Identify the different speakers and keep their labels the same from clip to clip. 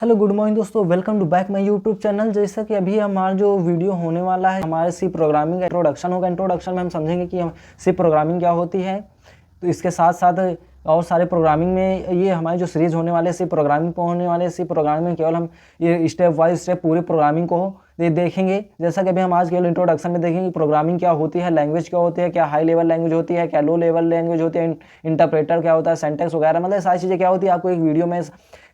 Speaker 1: Hello good morning दोस्तों, welcome to back my YouTube channel. जैसा कि अभी हमारा जो वीडियो होने वाला है हमारे सी प्रोग्रामिंग का इंट्रोडक्शन होगा। इंट्रोडक्शन में हम समझेंगे कि हम सी प्रोग्रामिंग क्या होती है। तो इसके साथ साथ और सारे प्रोग्रामिंग में ये हमारे जो सीरीज़ होने वाले सी प्रोग्रामिंग पर होने वाले सी प्रोग्रामिंग में केवल हम ये स्टेप बाय स्टेप पूरी प्रोग्रामिंग को ये देखेंगे। जैसा कि अभी हम आज केवल इंट्रोडक्शन में देखेंगे प्रोग्रामिंग क्या होती है, लैंग्वेज क्या होती है, क्या हाई लेवल लैंग्वेज होती है, क्या लो लेवल लैंग्वेज होती है, इंटरप्रेटर क्या होता है, सेंटेक्स वगैरह, मतलब सारी चीज़ें क्या होती है आपको एक वीडियो में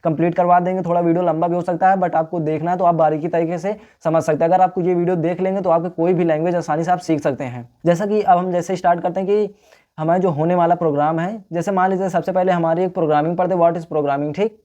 Speaker 1: कंप्लीट करवा देंगे। थोड़ा वीडियो लंबा भी हो सकता है, बट आपको देखना है तो आप बारीकी तरीके से समझ सकते हैं। अगर आपको ये वीडियो देख लेंगे तो आपके कोई भी लैंग्वेज आसानी से आप सीख सकते हैं। जैसा कि अब हम जैसे स्टार्ट करते हैं कि हमारा जो होने वाला प्रोग्राम है, जैसे मान लीजिए सबसे पहले हमारी एक प्रोग्रामिंग पढ़ते हैं, व्हाट इज प्रोग्रामिंग। ठीक,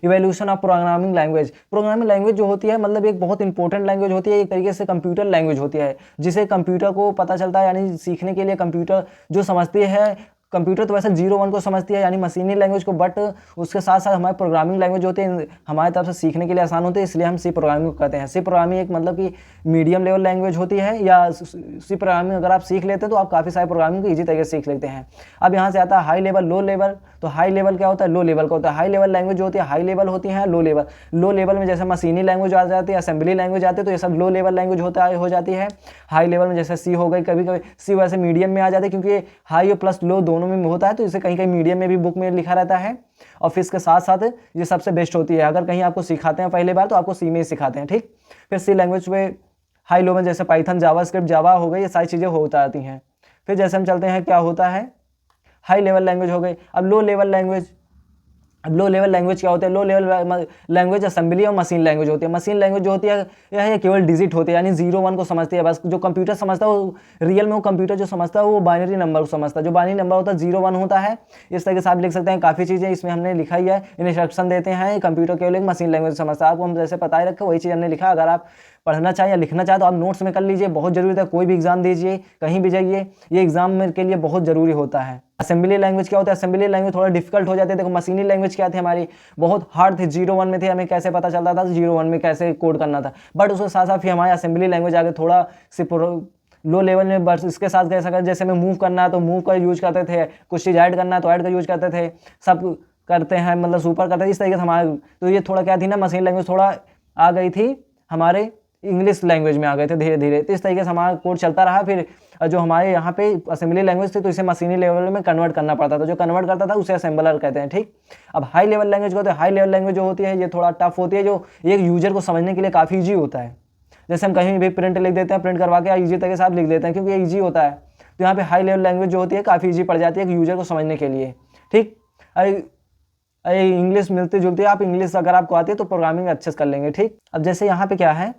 Speaker 1: evolution of programming language. Programming language जो होती है मतलब एक बहुत इंपॉर्टेंट लैंग्वेज होती है, एक तरीके से कंप्यूटर लैंग्वेज होती है, जिसे कंप्यूटर को पता चलता है, यानी सीखने के लिए कंप्यूटर जो समझती है। कंप्यूटर तो वैसे 0-1 को समझती है यानी मशीनी लैंग्वेज को, बट उसके साथ साथ हमारे प्रोग्रामिंग लैंग्वेज होते हैं हमारी तरफ से सीखने के लिए आसान होते हैं, इसलिए हम सी प्रोग्रामिंग को कहते हैं। सी प्रोग्रामिंग एक मतलब कि मीडियम लेवल लैंग्वेज होती है, या सी प्रोग्रामिंग अगर आप सीख लेते हैं तो आप काफ़ी सारे प्रोग्रामिंग को ईजी तरीके से सीख लेते हैं। अब यहाँ से आता है हाई लेवल, लो लेवल। तो हाई लेवल क्या होता है, लो लेवल का होता है। हाई लेवल लैंग्वेज जो होती है हाई लेवल होती है, लो लेवल। लो लेवल में जैसे मशीनी लैंग्वेज आ जाती है, असेंबली लैंग्वेज आती है, तो ये सब लो लेवल लैंग्वेज हो जाती है। हाई लेवल में जैसे सी हो गई, कभी कभी सी वैसे मीडियम में आ जाती है, क्योंकि हाई और प्लस लो दोनों में होता है, तो इसे कहीं कहीं मीडियम में भी बुक में लिखा रहता है। और फिर इसके साथ साथ ये सबसे बेस्ट होती है। अगर कहीं आपको सिखाते हैं पहली बार तो आपको सी में ही सिखाते हैं। ठीक, फिर सी लैंग्वेज में हाई लो में जैसे पाइथन, जावा स्क्रिप्ट, जावा हो गई, ये सारी चीज़ें होता आती हैं। फिर जैसे हम चलते हैं क्या होता है, हाई लेवल लैंग्वेज हो गई। अब लो लेवल लैंग्वेज, अब लो लेवल लैंग्वेज क्या होता है, लो लेवल लैंग्वेज असेंबली और मशीन लैंग्वेज होती है। मशीन लैंग्वेज जो होती है यह केवल डिजिट होती है, यानी 0-1 को समझती है बस। जो कंप्यूटर समझता है वो रियल में, वो कंप्यूटर जो समझता है वो बाइनरी नंबर को समझता है। जो बाइनरी नंबर होता है 0-1 होता है। इस तरीके से आप लिख सकते हैं, काफ़ी चीज़ें इसमें हमने लिखा ही है, इंस्ट्रक्शन देते हैं। कंप्यूटर केवल एक मशीन लैंग्वेज समझता है, आपको हम जैसे पता ही रखे वही चीज़ हमने लिखा। अगर आप पढ़ना चाहें या लिखना चाहें तो आप नोट्स में कर लीजिए, बहुत जरूरी है। कोई भी एग्जाम दीजिए, कहीं भी जाइए, ये एग्जाम में के लिए बहुत जरूरी होता है। असेंबली लैंग्वेज क्या होता है, असेंबली लैंग्वेज थोड़ा डिफिकल्ट हो जाती है। देखो मशीनी लैंग्वेज क्या थी हमारी, बहुत हार्ड थी, 0-1 में थी, हमें कैसे पता चलता था 0-1 में कैसे कोड करना था। बट उसके साथ साथ फिर हमारी असेंबली लैंग्वेज आगे थोड़ा सी लो लेवल में, बस इसके साथ कैसा कर, जैसे हमें मूव करना है तो मूव का यूज करते थे, कुछ चीज़ ऐड करना है तो ऐड का यूज करते थे, सब करते हैं मतलब सुपर करते थे इस तरीके से हमारे। तो ये थोड़ा क्या थी ना, मशीन लैंग्वेज थोड़ा आ गई थी हमारे इंग्लिश लैंग्वेज में आ गए थे धीरे धीरे। तो इस तरीके से हमारा कोड चलता रहा। फिर जो हमारे यहाँ पे असेंबली लैंग्वेज थी तो इसे मशीनी लेवल में कन्वर्ट करना पड़ता था, जो कन्वर्ट करता था उसे असेंबलर कहते हैं। ठीक, अब हाई लेवल लैंग्वेज को, तो हाई लेवल लैंग्वेज जो होती है ये थोड़ा टफ होती है, जो एक यूजर को समझने के लिए काफ़ी ईजी होता है। जैसे हम कहीं भी प्रिंट लिख देते हैं, प्रिंट करवा के ईजी तरीके से आप लिख देते हैं क्योंकि ये ईजी होता है। तो यहाँ पे हाई लेवल लैंग्वेज जो होती है काफ़ी ईजी पड़ जाती है एक यूजर को समझने के लिए। ठीक, इंग्लिश मिलती जुलती है, आप इंग्लिश अगर आपको आती है तो प्रोग्रामिंग अच्छे से कर लेंगे। ठीक, अब जैसे यहाँ पे क्या है,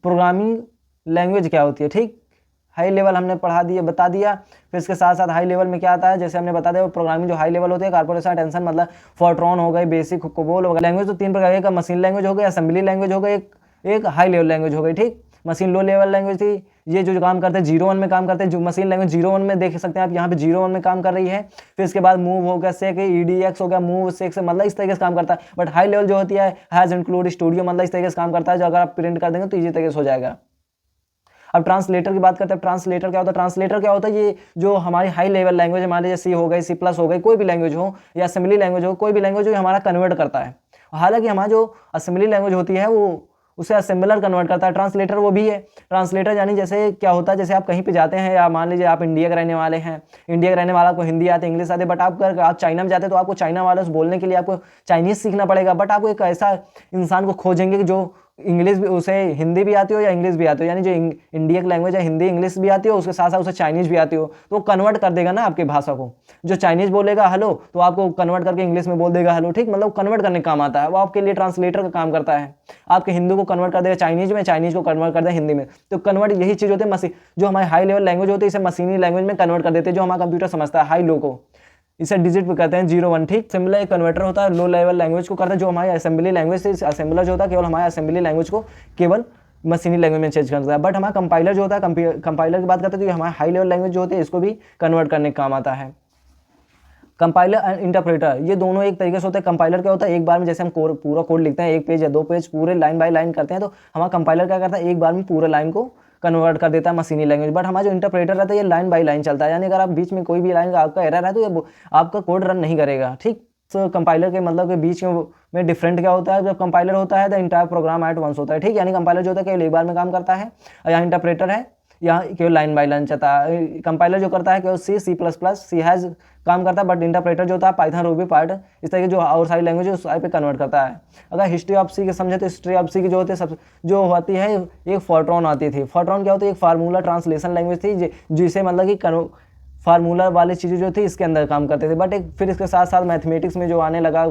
Speaker 1: प्रोग्रामिंग लैंग्वेज क्या होती है। ठीक, हाई लेवल हमने पढ़ा दिया, बता दिया। फिर इसके साथ साथ हाई लेवल में क्या आता है, जैसे हमने बता दिया प्रोग्रामिंग जो हाई लेवल होती है, कॉर्पोरेशन अटेंशन मतलब फॉर्ट्रॉन हो गई, बेसिक, कोबोल हो गया। लैंग्वेज तो 3 प्रकार का, मशीन लैंग्वेज हो गई, असेंबली लैंग्वेज हो गई, एक हाई लेवल लैंग्वेज हो गई। ठीक, मशीन लो लेवल लैंग्वेज थी, ये जो काम करते हैं 0-1 में काम करते हैं। जो मशीन लैंग्वेज 0-1 में देख सकते हैं आप, यहाँ पे 0-1 में काम कर रही है। फिर इसके बाद मूव हो गया, सेक, EDX हो गया, मूव सेक से मतलब इस तरीके से काम करता है। बट हाई लेवल जो होती है हैज इंक्लूड स्टूडियो मतलब इस तरीके से काम करता है, जो अगर आप प्रिंट कर देंगे तो ईजी तरीके से हो जाएगा। अब ट्रांसलेटर की बात करते हैं। ट्रांसलेटर क्या होता है, ट्रांसलेटर क्या होता है, ये जो हमारी हाई लेवल लैंग्वेज हमारे जैसे सी हो गई, सी प्लस हो गई, कोई भी लैंग्वेज हो या असेंबली लैंग्वेज हो, कोई भी लैंग्वेज हो हमारा कन्वर्ट करता है। हालांकि हमारा जो असेंबली लैंग्वेज होती है वो उसे असेंबलर कन्वर्ट करता है। ट्रांसलेटर वो भी है। ट्रांसलेटर यानी जैसे क्या होता है, जैसे आप कहीं पे जाते हैं, या मान लीजिए आप इंडिया के रहने वाले हैं, इंडिया के रहने वाला को हिंदी आती है, इंग्लिश आती है, बट आप चाइना में जाते हैं तो आपको चाइना वाले से बोलने के लिए आपको चाइनीज सीखना पड़ेगा। बट आपको एक ऐसा इंसान को खोजेंगे कि जो इंग्लिश भी, उसे हिंदी भी आती हो या इंग्लिश भी आती हो, यानी जो इंडिया की लैंग्वेज है हिंदी इंग्लिश भी आती हो, उसके साथ साथ उसे चाइनीज भी आती हो, तो वो कन्वर्ट कर देगा ना आपकी भाषा को। जो चाइनीज बोलेगा हेलो तो आपको कन्वर्ट करके इंग्लिश में बोल देगा हेलो। ठीक, मतलब कन्वर्ट करने का काम आता है, वो आपके लिए ट्रांसलेटर का काम करता है। आपके हिंदी को कन्वर्ट कर देगा चाइनीज में, चाइनीज को कन्वर्ट कर देगा हिंदी में। तो कन्वर्ट यही चीज़ होती है, मशीन जो हमारी हाई लेवल लैंग्वेज होती है इसे मशीनी लैंग्वेज में कन्वर्ट कर देते हैं, जो हमारा कंप्यूटर समझता है हाई लो को, इसे डिजिट पे कहते हैं 0-1। ठीक, सिमिलर एक कन्वर्टर होता है, लो लेवल लैंग्वेज को करता है, जो हमारी असेंबली लैंग्वेज से असेंबलर जो होता है केवल हमारे असेंबली लैंग्वेज को केवल मशीनी लैंग्वेज में चेंज करता है। बट हमारा कंपाइलर जो होता है, कंपाइलर की बात करते हैं तो हमारा हाई लेवल लैंग्वेज जो होती है इसको भी कन्वर्ट करने का काम आता है। कंपाइलर एंड इंटरप्रेटर ये दोनों एक तरीके से होते हैं। कंपाइलर क्या होता है, एक बार में जैसे हम पूरा कोड लिखते हैं, 1 पेज या 2 पेज पूरे लाइन बाय लाइन करते हैं, तो हमारा कंपाइलर क्या करता है, एक बार में पूरे लाइन को कन्वर्ट कर देता है मशीनी लैंग्वेज। बट हमारा जो इंटरप्रेटर रहता है ये लाइन बाय लाइन चलता है, यानी अगर आप बीच में कोई भी लाइन का आपका एरर है तो ये आपका कोड रन नहीं करेगा। ठीक, कंपाइलर के मतलब के बीच में डिफरेंट क्या होता है, जब कंपाइलर होता है the entire program at once होता है, ठीक, यानी कंपाइलर जो होता है केवल एक बार में काम करता है, और यहाँ इंटरप्रेटर है, यहाँ केवल लाइन बाय लाइन चलता है। कंपाइलर जो करता है केवल सी हैज़ काम करता है, बट इंटरप्रेटर जो होता है पाइथन, रूबी, पार्ट, इस तरह की जो और सारी लैंग्वेज है उस पे कन्वर्ट करता है। अगर हिस्ट्री ऑफ सी के समझे तो हिस्ट्री ऑफ सी की जो होती है सब जो होती है एक फोर्ट्रॉन आती थी। फोर्ट्रॉन क्या होती है, एक फार्मूला ट्रांसलेशन लैंग्वेज थी जिसे मतलब कि फार्मूला वाली चीज़ें जो थी इसके अंदर काम करते थे, बट एक फिर इसके साथ साथ मैथमेटिक्स में जो आने लगा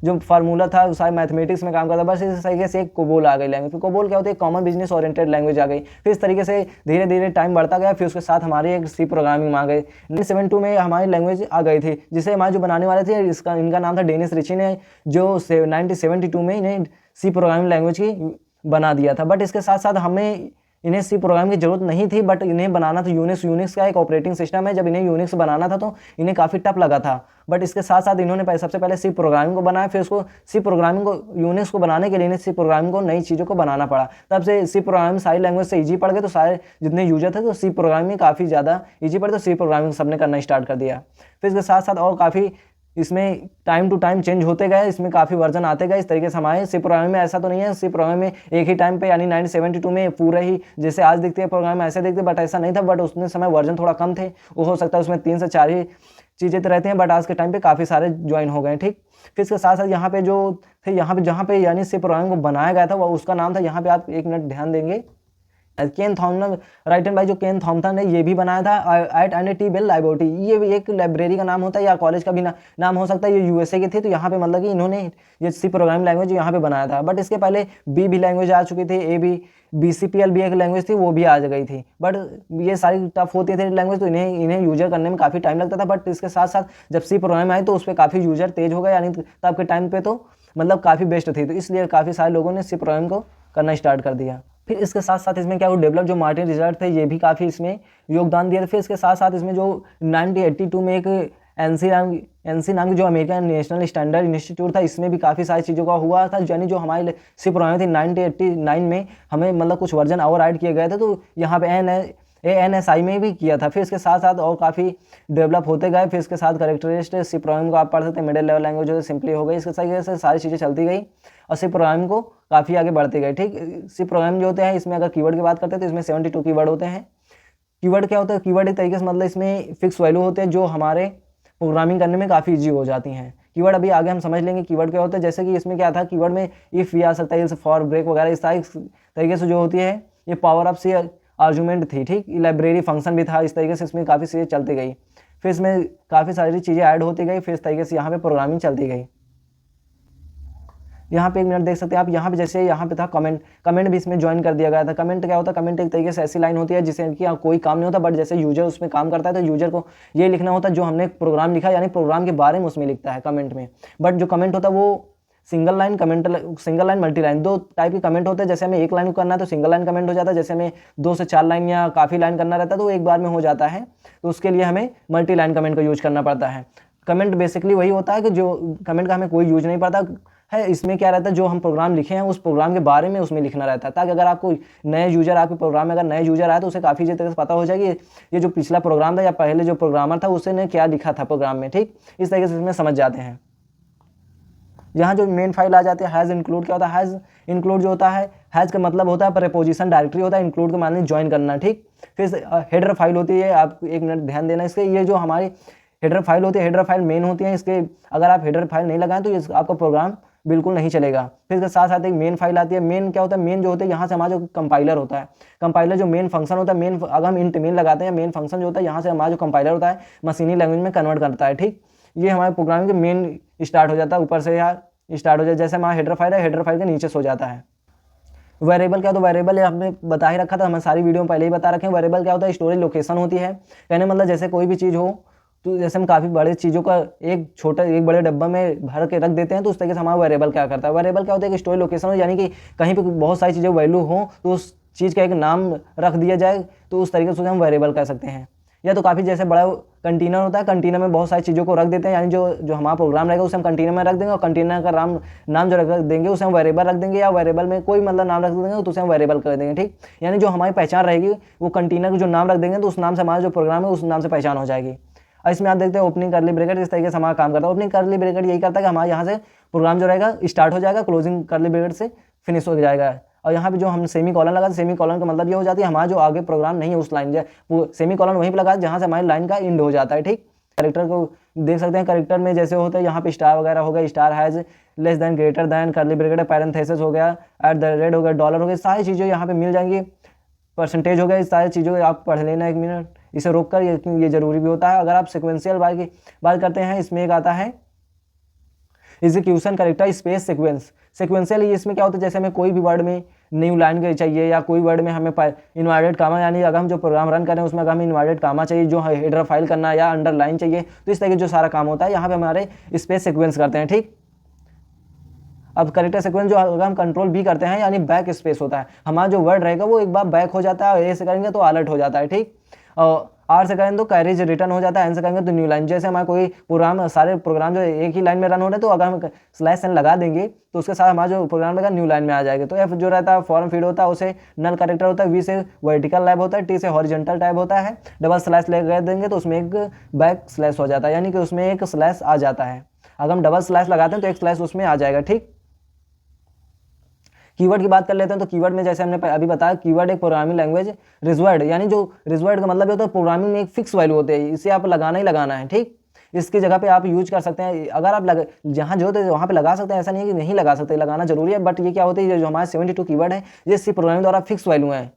Speaker 1: जो फार्मूला था वो सारे मैथमेटिक्स में काम करता, बस इस तरीके से एक कोबोल आ गई लैंग्वेज। फिर कोबोल क्या होती है, कॉमन बिजनेस ओरिएंटेड लैंग्वेज आ गई। फिर इस तरीके से धीरे धीरे टाइम बढ़ता गया, फिर उसके साथ हमारी एक सी प्रोग्रामिंग आ गई। 1972 में हमारी लैंग्वेज आ गई थी, जिसे हमारे जो बनाने वाले थे इनका नाम था डेनिस रिची ने, जो 1972 में इन्हें सी प्रोग्रामिंग लैंग्वेज की बना दिया था। बट इसके साथ साथ हमें इन्हें सी प्रोग्राम की जरूरत नहीं थी, बट इन्हें बनाना था यूनिक्स का एक ऑपरेटिंग सिस्टम है। जब इन्हें यूनिक्स बनाना था तो इन्हें काफ़ी टफ लगा था, बट इसके साथ साथ इन्होंने सबसे पहले सी प्रोग्रामिंग को बनाया, फिर उसको सी प्रोग्रामिंग को यूनिक्स को बनाने के लिए इन्हें सी प्रोग्रामिंग को नई चीज़ों को बनाना पड़ा। तब से सी प्रोग्रामिंग सारी लैंग्वेज से ईजी पड़ गए, तो सारे जितने यूजर थे तो सी प्रोग्रामिंग काफ़ी ज़्यादा ईजी पड़े, तो सी प्रोग्रामिंग सबने करना स्टार्ट कर दिया। फिर इसके साथ साथ और काफ़ी इसमें टाइम टू टाइम चेंज होते गए, इसमें काफ़ी वर्जन आते गए। इस तरीके से हमारे सी प्रोग्रामिंग में ऐसा तो नहीं है, सी प्रोग्रामिंग में एक ही टाइम पे यानी 1972 में पूरे ही जैसे आज दिखते हैं प्रोग्राम ऐसे दिखते, बट ऐसा नहीं था। बट उसमें समय वर्जन थोड़ा कम थे, वो हो सकता है उसमें 3 से 4 ही चीज़ें तो रहते हैं, बट आज के टाइम पे काफ़ी सारे ज्वाइन हो गए, ठीक। फिर इसके साथ साथ यहाँ पे जो थे जहाँ पे यानी सी प्रोग्रामिंग को बनाया गया था वो उसका नाम था, यहाँ पे आप 1 मिनट ध्यान देंगे, केन थॉमसन, राइटन बाय जो केन थॉमसन ने ये भी बनाया था एट एनआईटी बेल लाइब्रेरी। ये भी एक लाइब्रेरी का नाम होता है या कॉलेज का भी नाम हो सकता है। ये यूएसए के थे, तो यहाँ पे मतलब कि इन्होंने ये सी प्रोग्रामिंग लैंग्वेज यहाँ पे बनाया था। बट इसके पहले बी लैंग्वेज आ चुकी थी, BCPL भी एक लैंग्वेज थी, वो भी आ गई थी। बट ये सारी टफ होती थी लैंग्वेज, तो इन्हें यूजर करने में काफ़ी टाइम लगता था। बट इसके साथ साथ जब सी प्रोग्रामिंग आई तो उस पर काफ़ी यूजर तेज हो गए, यानी तब के टाइम पे तो मतलब काफ़ी बेस्ट थी, तो इसलिए काफ़ी सारे लोगों ने सी प्रोग्रामिंग को करना स्टार्ट कर दिया। फिर इसके साथ साथ इसमें क्या हुआ, डेवलप जो मार्टिन रिजल्ट थे ये भी काफ़ी इसमें योगदान दिया था। फिर इसके साथ साथ इसमें जो 1982 में एक एनसी नाम की जो अमेरिकन नेशनल स्टैंडर्ड इंस्टीट्यूट था, इसमें भी काफ़ी सारी चीज़ों का हुआ था, यानी जो हमारे सी प्रोग्रामिंग थी 1989 में हमें मतलब कुछ वर्जन और ऐड किए गए थे, तो यहाँ पे ANSI में भी किया था। फिर इसके साथ साथ और काफ़ी डेवलप होते गए। फिर इसके साथ कैरेक्टरिस्टिक सी प्रोग्रामिंग को आप पढ़ सकते हैं, मिडिल लेवल लैंग्वेज जो सिंपली हो गई, इसके तरीके से सारी चीज़ें चलती गई और सी प्रोग्रामिंग को काफ़ी आगे बढ़ते गए, ठीक। सी प्रोग्रामिंग जो होते हैं इसमें अगर कीवर्ड की बात करते हैं तो इसमें 72 कीवर्ड होते हैं। कीवर्ड क्या होता है, कीवर्ड एक तरीके से मतलब इसमें फिक्स वैल्यू होते हैं जो हमारे प्रोग्रामिंग करने में काफ़ी ईजी हो जाती हैं। कीवर्ड अभी आगे हम समझ लेंगे कीवर्ड क्या होता है। जैसे कि इसमें क्या था, कीवर्ड में इफ़ भी आ सकता है, फॉर, ब्रेक वगैरह, इस तरीके से जो होती है ये पावर ऑफ सी आर्गुमेंट थी, ठीक। लाइब्रेरी फंक्शन भी था, इस तरीके से इसमें काफ़ी चीज़ें चलती गई। फिर इसमें काफ़ी सारी चीज़ें ऐड होती गई, फिर इस तरीके से यहाँ पे प्रोग्रामिंग चलती गई। यहाँ पे 1 मिनट देख सकते हैं आप, यहाँ पे जैसे यहाँ पे था कमेंट भी इसमें ज्वाइन कर दिया गया था। कमेंट क्या होता है, कमेंट एक तरीके से ऐसी लाइन होती है जिसे कि कोई काम नहीं होता, बट जैसे यूजर उसमें काम करता है तो यूजर को ये लिखना होता है जो हमने प्रोग्राम लिखा, यानी प्रोग्राम के बारे में उसमें लिखता है कमेंट में। बट जो कमेंट होता है वो single line multi line, 2 type के कमेंट होते हैं। जैसे हमें 1 लाइन करना है तो सिंगल लाइन कमेंट हो जाता है, जैसे हमें 2 से 4 लाइन या काफ़ी लाइन करना रहता है तो एक बार में हो जाता है, तो उसके लिए हमें मल्टी लाइन कमेंट का यूज करना पड़ता है। कमेंट बेसिकली वही होता है कि जो कमेंट का हमें कोई यूज नहीं पड़ता है, इसमें क्या रहता है जो हम प्रोग्राम लिखे हैं उस प्रोग्राम के बारे में उसमें लिखना रहता है, ताकि अगर आपको नए यूजर आपके प्रोग्राम में अगर नए यूजर आए तो उसे काफ़ी तरह से पता हो जाएगी ये जो पिछला प्रोग्राम था या पहले जो प्रोग्रामर था उसने क्या लिखा था प्रोग्राम में, ठीक। इस तरीके से इसमें समझ जाते हैं। यहाँ जो मेन फाइल आ जाती है हैज़ इंक्लूड, क्या होता है हैज़ इंक्लूड जो होता है, हैज़ का मतलब होता है प्रीपोजिशन डायरेक्टरी होता है, इंक्लूड के माने ज्वाइन करना, ठीक। फिर हेडर फाइल होती है, आप 1 मिनट ध्यान देना इसके, ये जो हमारी हेडर फाइल होती है, हेडर फाइल मेन होती है, इसके अगर आप हेडर फाइल नहीं लगाएं तो आपका प्रोग्राम बिल्कुल नहीं चलेगा। फिर इसके साथ साथ एक मेन फाइल आती है। मेन क्या होता है, मेन जो होता है यहाँ से हमारा जो कंपाइलर होता है, कंपाइलर जो मेन फंक्शन होता है, मेन अगर हम इंट मेन लगाते हैं, मेन फंक्शन जो होता है यहाँ से हमारा जो कंपाइलर होता है मशीनी लैंग्वेज में कन्वर्ट करता है, ठीक। ये हमारे प्रोग्राम के मेन स्टार्ट हो जाता है, ऊपर से यार स्टार्ट हो जाए, जैसे हमारा हेडर फाइल है, हेडर फाइल के नीचे सो जाता है। वेरिएबल क्या, तो वेरिएबल हमने बता ही रखा था, हमें सारी वीडियो में पहले ही बता रखे हैं। वेरिएबल क्या होता है, स्टोरेज लोकेशन होती है, कहने मतलब जैसे कोई भी चीज़ हो तो जैसे हम काफ़ी बड़े चीज़ों का एक बड़े डब्बा में भर के रख देते हैं, तो उस तरीके से हमारा वेरिएबल क्या करता है। वेरिएबल क्या होता है कि स्टोरेज लोकेशन हो, यानी कि कहीं पे बहुत सारी चीज़ें वैल्यू हो तो उस चीज़ का एक नाम रख दिया जाए, तो उस तरीके से हम वेरिएबल कह सकते हैं। या तो काफ़ी जैसे बड़ा कंटेनर होता है, कंटेनर में बहुत सारी चीज़ों को रख देते हैं, यानी जो हमारा प्रोग्राम रहेगा उसे हम कंटेनर में रख देंगे और कंटेनर का नाम जो रख देंगे उसे हम वेरिएबल रख देंगे, या वेरिएबल में कोई मतलब नाम रख देंगे तो उसे हम वेरिएबल कर देंगे, ठीक। यानी जो हमारी पहचान रहेगी वो कंटेनर को जो नाम रख देंगे तो उस नाम से हमारा जो प्रोग्राम है उस नाम से पहचान हो जाएगी। और इसमें आप देखते हैं ओपनिंग करली ब्रैकेट इस तरीके से हमारा काम करता है। ओपनिंग करली ब्रैकेट यही करता है कि हमारे यहाँ से प्रोग्राम जो रहेगा स्टार्ट हो जाएगा, क्लोजिंग करली ब्रैकेट से फिनिश हो जाएगा। और यहाँ पे जो हम सेमी कॉलन लगा, सेमी कॉलन का मतलब ये हो जाती है हमारा जो आगे प्रोग्राम नहीं है उस लाइन वो सेमी कॉलन वहीं पर लगा जहाँ से हमारी लाइन का एंड हो जाता है। ठीक, कैरेक्टर को देख सकते हैं, कैरेक्टर में जैसे होते हैं यहाँ पे स्टार वगैरह हो गया, star has less than greater than करली ब्रैकेट पैरेंथेसिस हो गया, एट द रेट हो गया, डॉलर हो गया, सारी चीज़ें यहाँ पे मिल जाएंगी, परसेंटेज हो गया, इस सारी चीज़ों को आप पढ़ लेना 1 मिनट, इसे रोक कर, ये जरूरी भी होता है। अगर आप सिक्वेंशियल बात करते हैं, इसमें एक आता है execution character space sequence. Sequential इसमें क्या होता है, जैसे हमें कोई भी वर्ड में न्यू लाइन चाहिए या कोई वर्ड में हमें इन्वर्टेड कामा, यानी अगर हम जो प्रोग्राम रन कर रहे हैं उसमें अगर हमें इन्वर्टेड कामा चाहिए, जो हेडर फाइल करना या अंडरलाइन चाहिए, तो इस तरह के जो सारा काम होता है यहाँ पे हमारे स्पेस सीक्वेंस करते हैं। ठीक, अब कैरेक्टर सीक्वेंस जो अगर हम कंट्रोल भी करते हैं यानी बैक स्पेस होता है, हमारा जो वर्ड रहेगा वो एक बार बैक हो जाता है, ए से करेंगे तो अलर्ट हो जाता है। ठीक, और आर से करेंगे तो कैरेज रिटर्न हो जाता है, एन से करेंगे तो न्यू लाइन। जैसे हमारा कोई प्रोग्राम, सारे प्रोग्राम जो एक ही लाइन में रन हो रहे हैं तो अगर हम स्लैश एन लगा देंगे तो उसके साथ हमारा जो प्रोग्राम रहेगा न्यू लाइन में आ जाएगा। तो एफ जो रहता है फॉर्म फीड होता है, उसे नल कैरेक्टर होता है, वी से वर्टिकल लैब होता है, टी से हॉरिजॉन्टल टाइप होता है, डबल स्लैश लगा देंगे तो उसमें एक बैक स्लैश हो जाता है, यानी कि उसमें एक स्लैश आ जाता है। अगर हम डबल स्लैश लगाते हैं तो एक स्लैश उसमें आ जाएगा। ठीक, कीवर्ड की बात कर लेते हैं, तो कीवर्ड में जैसे हमने अभी बताया, कीवर्ड एक प्रोग्रामिंग लैंग्वेज रिजवर्ड, यानी जो रिजवर्ड का मतलब होता है प्रोग्रामिंग में एक फिक्स वैल्यू होती है, इसे आप लगाना ही लगाना है। ठीक, इसकी जगह पे आप यूज कर सकते हैं, अगर आप जहाँ जो होते हैं वहाँ पे लगा सकते हैं, ऐसा नहीं है कि नहीं लगा सकते, लगाना जरूरी है। बट ये क्या होती है, जो हमारे 72 कीवर्ड है ये सिर्फ प्रोग्रामिंग द्वारा फिक्स वैल्यू है,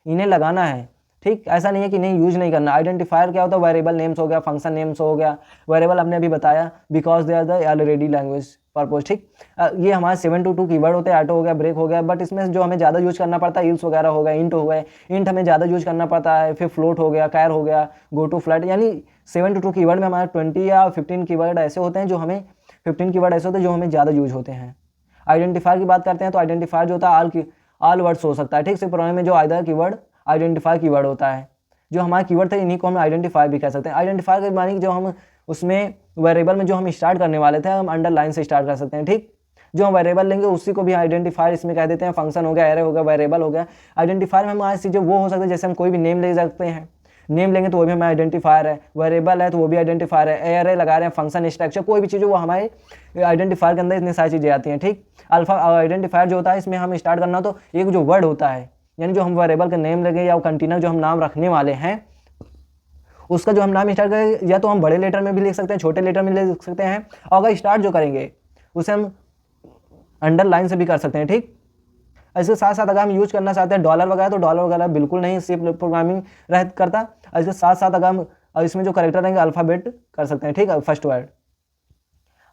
Speaker 1: इन्हें लगाना है। ठीक, ऐसा नहीं है कि नहीं यूज नहीं करना। आइडेंटिफायर क्या होता है, वेरिएबल नेम्स हो गया, फंक्शन नेम्स हो गया। वेरिएबल हमने अभी बताया because they are the already language purpose. ठीक, ये हमारे 72 कीवर्ड होते हैं, ऑटो हो गया, ब्रेक हो गया, बट इसमें जो हमें ज़्यादा यूज करना पड़ता है इल्स वगैरह हो गया, इंट हो गए, इंट हमें ज़्यादा यूज करना पड़ता है, फिर फ्लोट हो गया, कैर हो गया, गो टू फ्लैट, यानी 72 कीवर्ड में हमारे 20 या 15 कीवर्ड ऐसे होते हैं जो हमें 15 कीवर्ड ऐसे होते हैं जो हमें ज़्यादा यूज होते हैं। आइडेंटिफायर की बात करते हैं, तो आइडेंटिफायर जो होता है ऑल वर्ड्स हो सकता है। ठीक, सिर्फ प्रोग्राम में जो आइदर कीवर्ड आइडेंटिफाई कीवर्ड होता है, जो हमारे कीवर्ड थे इन्हीं को हम आइडेंटिफाई भी कह सकते हैं। आइडेंटिफाई के मानी कि जो हम उसमें वेरिएबल में जो हम स्टार्ट करने वाले थे हम अंडरलाइन से स्टार्ट कर सकते हैं। ठीक, जो हम वेरिएबल लेंगे उसी को भी आइडेंटिफायर इसमें कह देते हैं, फंक्शन हो गया, एरे हो गया, वेरिएबल हो गया। आइडेंटिफायर में हमारी चीज़ें वो हो सकती है, जैसे हम कोई भी नेम ले सकते हैं, नेम लेंगे तो वो भी हमारा आइडेंटिफायर है, वेरिएबल है तो वो भी आइडेंटिफायर है, एरे लगा रहे हैं, फंक्शन स्ट्रक्चर, कोई भी चीज़ वो हमारे आइडेंटिफायर के अंदर इतनी सारी चीज़ें आती हैं। ठीक, अल्फा आइडेंटिफायर जो होता है इसमें हम स्टार्ट करना तो एक जो वर्ड होता है, यानी जो हम वेरिएबल का नेम लगे या कंटेनर जो हम नाम रखने वाले हैं उसका जो हम नाम स्टार्ट करेंगे, या तो हम बड़े लेटर में भी लिख सकते हैं, छोटे लेटर में लिख सकते हैं, और अगर स्टार्ट जो करेंगे उसे हम अंडरलाइन से भी कर सकते हैं। ठीक, इसके साथ साथ अगर हम यूज करना चाहते हैं डॉलर वगैरह, तो डॉलर वगैरह बिल्कुल नहीं, सिर्फ प्रोग्रामिंग करता। इसके साथ साथ अगर हम इसमें जो करेक्टर रहेंगे अल्फ़ाबेट कर सकते हैं। ठीक है, फर्स्ट वर्ड,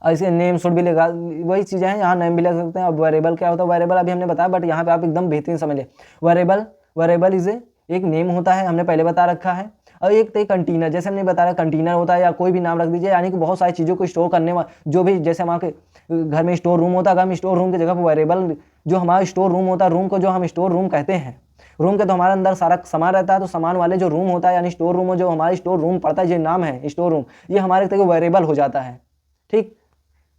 Speaker 1: और इसे नेम शुड भी लगा, वही चीज़ें हैं, यहाँ नेम भी लगा सकते हैं। अब वेरिएबल क्या होता है, वेरिएबल अभी हमने बताया, बट यहाँ पे आप एकदम बेहतरीन समझ लें। वेरिएबल इज एक नेम होता है, हमने पहले बता रखा है, और एक तो कंटेनर, जैसे हमने बताया कंटेनर होता है, या कोई भी नाम रख दीजिए, यानी कि बहुत सारी चीज़ों को स्टोर करने वाला, जो भी जैसे हमारे घर में स्टोर रूम होता है, अगर हम स्टोर रूम की जगह पर वेरिएबल, जो हमारा स्टोर रूम होता है, रूम को जो हम स्टोर रूम कहते हैं, रूम के तो हमारे अंदर सारा सामान रहता है, तो सामान वाले जो रूम होता है यानी स्टोर रूम, जो हमारे स्टोर रूम पड़ता है, जो नाम है स्टोर रूम, ये हमारे तरह वेरिएबल हो जाता है। ठीक,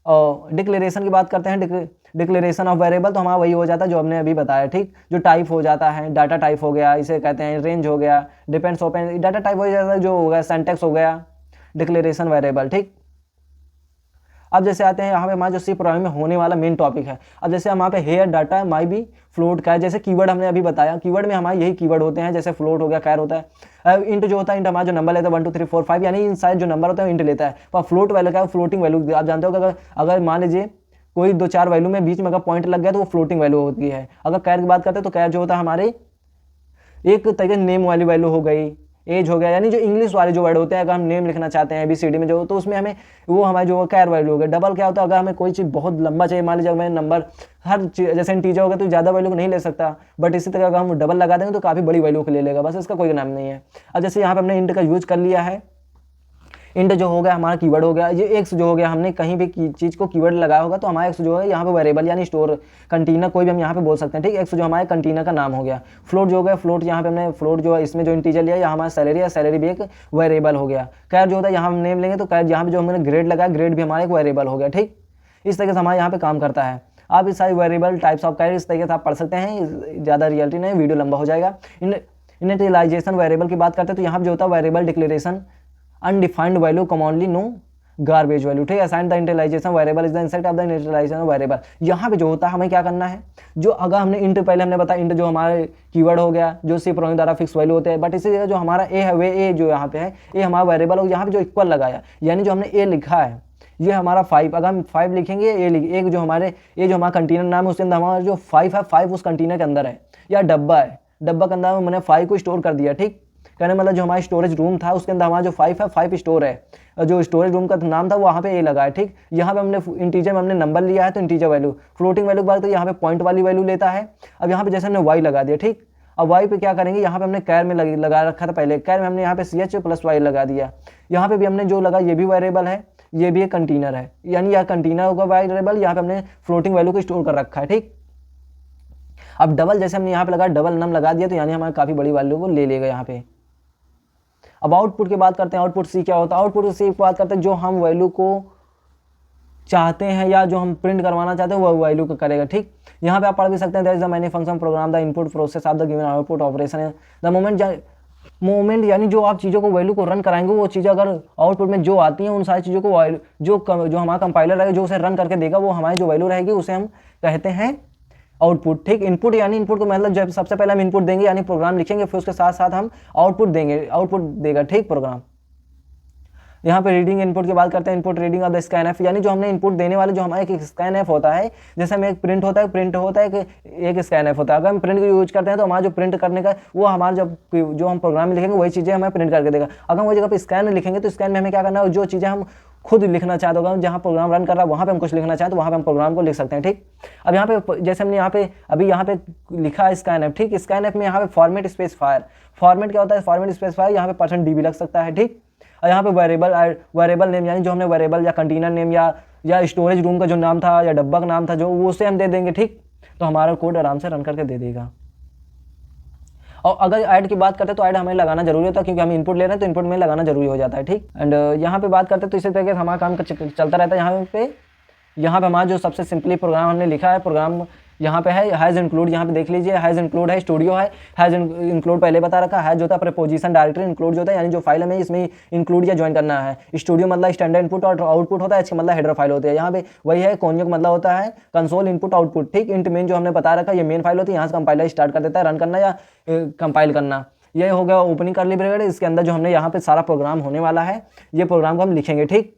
Speaker 1: और डिक्लेरेशन की बात करते हैं, डिक्लेरेशन ऑफ वेरिएबल तो हमारा वही हो जाता है जो हमने अभी बताया। ठीक, जो टाइप हो जाता है, डाटा टाइप हो गया, इसे कहते हैं रेंज हो गया, डिपेंड्स ओपन, डाटा टाइप हो जाता है, जो हो गया सिंटैक्स हो गया, डिक्लेरेशन वेरिएबल। ठीक, अब जैसे आते हैं यहाँ पे हमारा जो सी प्रोग्रामिंग में होने वाला मेन टॉपिक है। अब जैसे हम यहाँ पे हेयर डाटा माई बी फ्लोट का है, जैसे कीवर्ड हमने अभी बताया, कीवर्ड में हमारे यही कीवर्ड होते हैं, जैसे फ्लोट हो गया, कैर होता है, इंट जो होता है, इंट हमारा जो नंबर लेता है 1 2 3 4 5, यानी इन सारे जो नंबर होते हैं इंट लेता है। पर फ्लोट वैल्यू क्या है, फ्लोटिंग वैल्यू, आप जानते हो कि अगर मान लीजिए कोई 2-4 वैल्यू में बीच में अगर पॉइंट लग गया तो वो फ्लोटिंग वैल्यू होती है। अगर कैर की बात करते हैं तो कैर जो होता है हमारे एक तरीके नेम वाली वैल्यू हो गई, एज हो गया, यानी जो इंग्लिश वाले जो वर्ड होते हैं, अगर हम नेम लिखना चाहते हैं ABCD में जो, तो उसमें हमें वो हमारे जो कैर वैल्यू हो गया। डबल क्या होता है, अगर हमें कोई चीज़ बहुत लंबा चाहिए, मान लीजिए मैं नंबर हर चीज़ जैसे इंटीजर हो गया तो ज़्यादा वैल्यू को नहीं ले सकता, बट इसी तरह अगर हम डबल लगा देंगे तो काफ़ी बड़ी वैल्यू को ले लेगा, बस इसका कोई नाम नहीं है। अब जैसे यहाँ पर हमने इंट का यूज कर लिया है, इंट जो हो गया हमारा कीवर्ड हो गया, ये एक्स जो हो गया, हमने कहीं भी चीज़ को कीवर्ड लगाया होगा तो हमारा एक्स जो है यहाँ पे वेरिएबल यानी स्टोर कंटेनर कोई भी हम यहाँ पे बोल सकते हैं। ठीक, एक्स जो हमारे कंटेनर का नाम हो गया। फ्लोट जो हो गया, फ्लोट यहाँ पे हमने फ्लोट जो है इसमें जो इंटीजर लिया, यहाँ हमारा सैलरी है, सैलरी भी एक वेरिएबल हो गया। कैर जो होता है यहाँ हम नेम लेंगे तो कैर यहाँ पे जो हमने ग्रेड लगाया, ग्रेड भी हमारा एक वेरिएबल हो गया। ठीक, इस तरीके से हमारे यहाँ पे काम करता है। आप इस सारी वेरिएबल टाइप्स ऑफ कैर इस तरीके से आप पढ़ सकते हैं, ज़्यादा रियलिटी नहीं, वीडियो लंबा हो जाएगा। इनिशियलाइजेशन वेरिएबल की बात करते हैं तो यहाँ पे जो होता है variable declaration undefined value commonly known garbage value, ठीक है। Assign the initialization variable is the instead of the initialization variable. यहाँ पे जो होता है हमें क्या करना है, जो अगर हमने इंट पहले हमने बताया, इंट जो हमारे कीवर्ड हो गया जो सी प्रोग्रामिंग द्वारा फिक्स वैल्यू होते हैं, बट इसी जगह जो हमारा ए है वे ए जो यहाँ पे है ये हमारा वेरिएबल हो, यहाँ पे जो इक्वल लगाया यानी जो हमने ए लिखा है ये हमारा 5, अगर हम 5 लिखेंगे एक जो हमारे ये जो हमारा कंटेनर नाम है उसके अंदर हमारा जो 5 है 5 उस कंटेनर के अंदर है, या डब्बा है, डब्बा के अंदर मैंने 5 को स्टोर कर दिया, ठीक। कहने मतलब जो हमारा स्टोरेज रूम था उसके अंदर हमारा जो 5 है 5 स्टोर है, जो स्टोरेज रूम का नाम था वहाँ पे ए लगा है, ठीक। यहाँ पे हमने इंटीजर में हमने नंबर लिया है तो इंटीजर वैल्यू, फ्लोटिंग वैल्यू की बात तो यहाँ पे पॉइंट वाली वैल्यू लेता है। अब यहाँ पे जैसे हमने वाई लगा दिया, ठीक। अब वाई पे क्या करेंगे, यहाँ पे हमने कैर में लगा रखा था पहले, कैर में हमने यहाँ पे CH प्लस वाई लगा दिया, यहाँ पे भी हमने जो लगा ये भी वेरिएबल है, ये भी एक कंटेनर है, यानी यह कंटेनर होगा वेरिएबल, यहाँ पे हमने फ्लोटिंग वैल्यू को स्टोर कर रखा है, ठीक। अब डबल जैसे हमने यहाँ पे लगा डबल नम लगा दिया तो यानी हमारे काफ़ी बड़ी वैल्यू को ले लेगा यहाँ पे। अब आउटपुट की बात करते हैं, आउटपुट सी क्या होता है, आउटपुट सी की बात करते हैं जो हम वैल्यू को चाहते हैं या जो हम प्रिंट करवाना चाहते हैं वो वैल्यू को करेगा, ठीक। यहाँ पे आप पढ़ भी सकते हैं that is the many function program the input process of the given output operation the moment यानी जो आप चीज़ों को वैल्यू को रन कराएंगे वो चीज़ें अगर आउटपुट में जो आती हैं उन सारी चीज़ों को जो हमारा कंपाइलर रहेगा जो उसे रन करके देगा वो हमारी जो वैल्यू रहेगी उसे हम कहते हैं आउटपुट, ठीक। इनपुट यानी इनपुट को मतलब जब सबसे पहले हम इनपुट देंगे यानी प्रोग्राम लिखेंगे, फिर उसके साथ साथ हम आउटपुट देंगे, आउटपुट देगा, ठीक, प्रोग्राम। यहाँ पे रीडिंग इनपुट की बात करते हैं, input reading of the scanf यानी जो हमने इनपुट देने वाले जो हमारा एक स्कैनएफ होता है, जैसे हमें एक प्रिंट होता है एक स्कैनएफ होता है। अगर हम प्रिंट को यूज करते हैं तो हमारा जो प्रिंट करने का वो हमारा जो हम प्रोग्राम में लिखेंगे वही चीज़ें हमें प्रिंट करके देगा। अगर हम वही जगह पर स्कैन में लिखेंगे तो स्कैन में हमें क्या करना है, जो चीज़ें हम खुद लिखना चाहते होगा, जहाँ प्रोग्राम रन कर रहा है वहाँ पे हम कुछ लिखना चाहते तो वहाँ पे हम प्रोग्राम को लिख सकते हैं, ठीक। अब यहाँ पे जैसे हमने यहाँ पे लिखा है स्कैनएफ, ठीक। स्कैनएफ में यहाँ पे फॉर्मेट स्पेसिफायर, फॉर्मेट क्या होता है, फॉर्मेट स्पेसिफायर यहाँ पे %db लग सकता है, ठीक। और यहाँ पे वेरिएबल नेम यानी जो हमने वेरिएबल या कंटेनर नेम या स्टोरेज रूम का जो नाम था या डब्बा का नाम था जो वो उसे हम दे देंगे, ठीक। तो हमारा कोड आराम से रन करके दे देगा। और अगर ऐड की बात करते हैं तो ऐड हमें लगाना जरूरी होता है क्योंकि हम इनपुट ले रहे हैं तो इनपुट में लगाना जरूरी हो जाता है, ठीक। एंड यहाँ पे बात करते हैं तो इसी तरीके से हमारा काम चलता रहता है। यहाँ पे हमारा जो सबसे सिंपली प्रोग्राम हमने लिखा है, प्रोग्राम यहाँ पे है हैज़ इंक्लूड, यहाँ पे देख लीजिए हैज़ इंक्लूड है, स्टूडियो है, हैज़ इंक्लूड पहले बता रखा है, जो होता है प्रीपोजिशन डायरेक्टरी, इंक्लूड जो होता है यानी जो फाइल हमें इसमें इंक्लूड या ज्वाइन करना है, स्टूडियो मतलब स्टैंडर्ड इनपुट और आउटपुट होता है, इसका मतलब हेडर फाइल होती है। यहाँ पे वही है, कोनियो का मतलब होता है कंसोल इनपुट आउटपुट, ठीक। इंट मेन जो हमने बता रखा है ये मेन फाइल होती है, यहाँ से कंपाइलर स्टार्ट कर देता है रन करना या कंपाइल करना। ये हो गया ओपनिंग करली ब्रैकेट, इसके अंदर जो हमने यहाँ पे सारा प्रोग्राम होने वाला है ये प्रोग्राम को हम लिखेंगे, ठीक।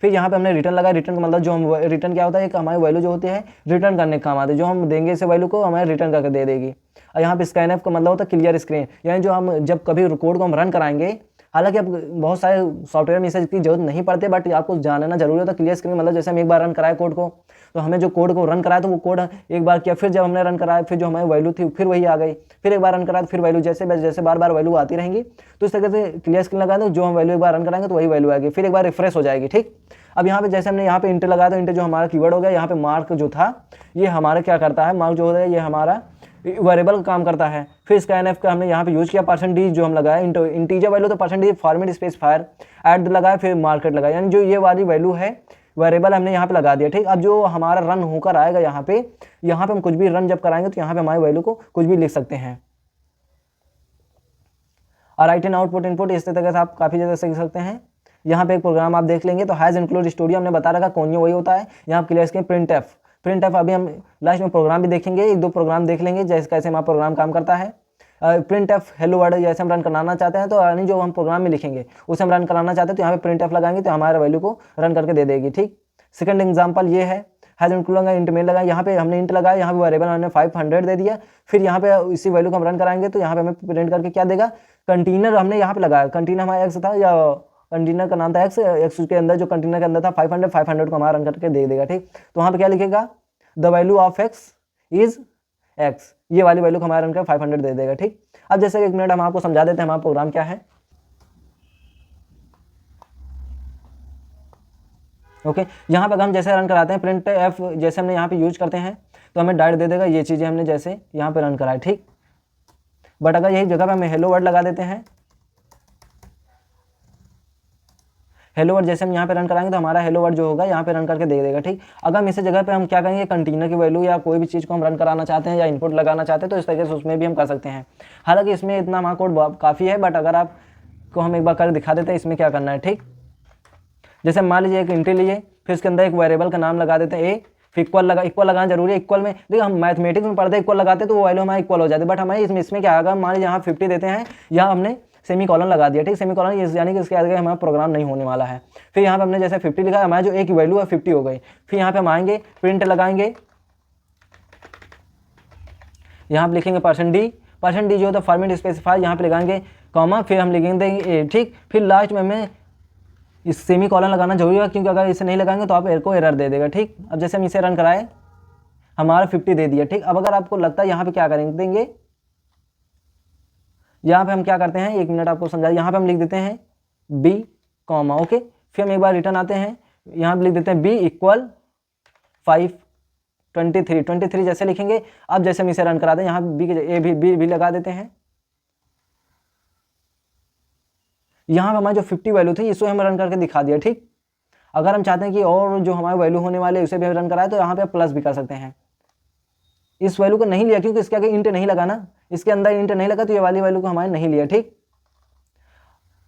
Speaker 1: फिर यहाँ पे हमने रिटर्न लगा, रिटर्न का मतलब जो हम रिटर्न क्या होता है, एक हमारी वैल्यू जो होती है रिटर्न करने का काम आती है, जो हम देंगे इस वैल्यू को हमें रिटर्न करके दे देगी। और यहाँ पे स्कैनएफ का मतलब होता है क्लियर स्क्रीन, यानी जो हम जब कभी कोड को हम रन कराएंगे, हालांकि अब बहुत सारे सॉफ्टवेयर में इसकी जरूरत नहीं पड़ती बट आपको जानना जरूरी होता है। क्लियर स्क्रीन मतलब जैसे हम एक बार रन कराए कोड को तो हमें जो कोड को रन कराया तो वो कोड एक बार किया, फिर जब हमने रन कराया फिर जो हमारी वैल्यू थी फिर वही आ गई, फिर एक बार रन कराया तो फिर वैल्यू जैसे बार बार वैल्यू आती रहेंगी। तो इस तरह से क्लियर स्क्रीन लगा दो, जो हम वैल्यू एक बार रन कराएंगे तो वही वैल्यू आएगी, फिर एक बार रिफ्रेश हो जाएगी, ठीक। अब यहाँ पे जैसे हमने यहाँ पे इंटर लगाया तो इंटर जो हमारा कीवर्ड हो गया, यहाँ पे मार्क जो था ये हमारा क्या करता है, मार्क जो होता है ये हमारा वेरिएबल का काम करता है। फिर स्कैनएफ का हमने यहाँ पे यूज किया %d जो हम लगाया इंटीजर वैल्यू तो %d फॉर्मेट स्पेसिफायर ऐड लगाया, फिर मार्केट लगाया, यानी जो ये वाली वैल्यू है वेरिएबल हमने यहाँ पे लगा दिया, ठीक। अब जो हमारा रन होकर आएगा यहाँ पे हम कुछ भी रन जब कराएंगे तो यहाँ पे हमारी वैल्यू को कुछ भी लिख सकते हैं। और राइट इन आउटपुट इनपुट इस तरह से आप काफ़ी जगह सीख सकते हैं। यहाँ पे एक प्रोग्राम आप देख लेंगे तो हैज़ इंक्लूड स्टूडियो हमने बता रखा, कोनियो वही होता है। यहाँ क्लियर स्क्रीन प्रिंट एफ अभी हम लास्ट में प्रोग्राम भी देखेंगे, एक दो प्रोग्राम देख लेंगे जैसे कैसे हमारा प्रोग्राम काम करता है। प्रिंट एफ हेलो वर्ड जैसे हम रन कराना चाहते हैं तो यानी जो हम प्रोग्राम में लिखेंगे उसे हम रन कराना चाहते हैं तो यहाँ पे प्रिंट एफ लगाएंगे तो हमारे वैल्यू को रन करके दे देगी, ठीक। सेकंड एग्जांपल ये है, हैज़ इंक्लूड लगा इंट मेन लगा, यहाँ पे हमने इंट लगाया, यहाँ पे वेरिएबल हमने 500 दे दिया, फिर यहाँ पे इसी वैल्यू को हम रन कराएंगे तो यहाँ पे हमें प्रिंट करके क्या देगा, कंटेनर हमने यहाँ पे लगाया, कंटेनर हमारा एक्स था या कंटेनर का नाम था एक्स के अंदर जो कंटेनर के अंदर था 500 को हमारा रन करके दे देगा, ठीक। तो वहाँ पे क्या लिखेगा, the value of x is x, ये वाली वैल्यू को हमारा रन कर 500 दे देगा, ठीक। अब जैसे एक मिनट हम आपको समझा देते हैं हमारा प्रोग्राम क्या है। ओके यहाँ पे हम जैसे रन कराते हैं प्रिंट एफ जैसे हमने यहाँ पे यूज करते हैं तो हमें डायरेक्ट दे देगा ये चीज़ें हमने जैसे यहाँ पे रन कराए, ठीक। बट अगर यही जगह पे हमें हेलो वर्ड लगा देते हैं, हेलो वर्ड जैसे हम यहाँ पे रन कराएंगे तो हमारा हेलो वर्ड जो होगा यहाँ पे रन करके दे देगा, ठीक। अगर हम इसी जगह पे हम क्या करेंगे, कंटेनर की वैल्यू या कोई भी चीज़ को हम रन कराना चाहते हैं या इनपुट लगाना चाहते हैं तो इस तरीके से उसमें भी हम कर सकते हैं। हालांकि इसमें इतना हमारा कोड काफ़ी है बट अगर आप को हम एक बार कर दिखा देते हैं इसमें क्या करना है। ठीक, जैसे मान लीजिए एक इंट्री लिए, फिर उसके अंदर एक वेरिएबल का नाम लगा देते हैं ए, फिर इक्वल लगाना जरूरी है। इक्वल में देखिए हम मैथमेटिक्स में पढ़ते हैं इक्वल लगाते हैं तो वो वैल्यू हमारा इक्वल हो जाती है, बट हमारे इसमें क्या आएगा, मान लीजिए यहाँ 50 देते हैं, यहाँ हमने सेमी कॉलन लगा दिया। ठीक, सेमी कॉलन यानी कि इसके आगे हमारा प्रोग्राम नहीं होने वाला है। फिर यहाँ पे हमने जैसे 50 लिखा, हमारा जो ए की वैल्यू है 50 हो गई। फिर यहाँ पे हम आएंगे, प्रिंट लगाएंगे, यहाँ पे लिखेंगे %d जो होता है फॉर्मेट स्पेसिफाई, यहाँ पे लगाएंगे कॉमा, फिर हम लिखेंगे ए। ठीक, फिर लास्ट में हमें इस सेमी कॉलन लगाना जरूरी है, क्योंकि अगर इसे नहीं लगाएंगे तो आप को एरर दे देगा। ठीक, अब जैसे हम इसे रन कराए, हमारा 50 दे दिया। ठीक, अब अगर आपको लगता है यहाँ पे क्या करेंगे, यहाँ पे हम क्या करते हैं, 1 मिनट आपको समझा, यहाँ पे हम लिख देते हैं b कॉमा, ओके। फिर हम एक बार रिटर्न आते हैं, यहाँ पे लिख देते हैं b इक्वल 523 जैसे लिखेंगे। अब जैसे हम इसे रन कराते हैं, यहाँ b के ए भी लगा देते हैं। यहाँ पे हमारी जो 50 वैल्यू थी इसको हम रन करके दिखा दिया। ठीक, अगर हम चाहते हैं कि और जो हमारे वैल्यू होने वाले उसे भी रन कराए तो यहाँ पे प्लस भी कर सकते हैं। इस वैल्यू को नहीं लिया क्योंकि इसके आगे इंट नहीं लगा ना, इसके अंदर इंट नहीं लगा तो ये वाली वैल्यू को हमारे नहीं लिया। ठीक,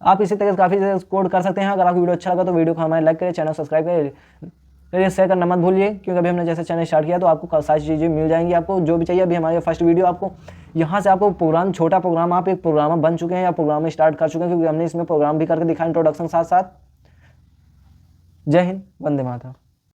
Speaker 1: आप इसी तरह से काफ़ी कोड कर सकते हैं। अगर आपको वीडियो अच्छा लगा तो वीडियो को हमारे लाइक करें, चैनल सब्सक्राइब करें, शेयर करना मत भूलिए, क्योंकि अभी हमने जैसे चैनल स्टार्ट किया तो आपको सारी चीज़ें मिल जाएंगी। आपको जो भी चाहिए, अभी हमारे फर्स्ट वीडियो आपको यहाँ से आपको प्रोग्राम, छोटा प्रोग्राम, आप एक प्रोग्रामर बन चुके हैं या प्रोग्राम स्टार्ट कर चुके हैं, क्योंकि हमने इसमें प्रोग्राम भी करके दिखाया इंट्रोडक्शन साथ साथ। जय हिंद, वंदे मातरम।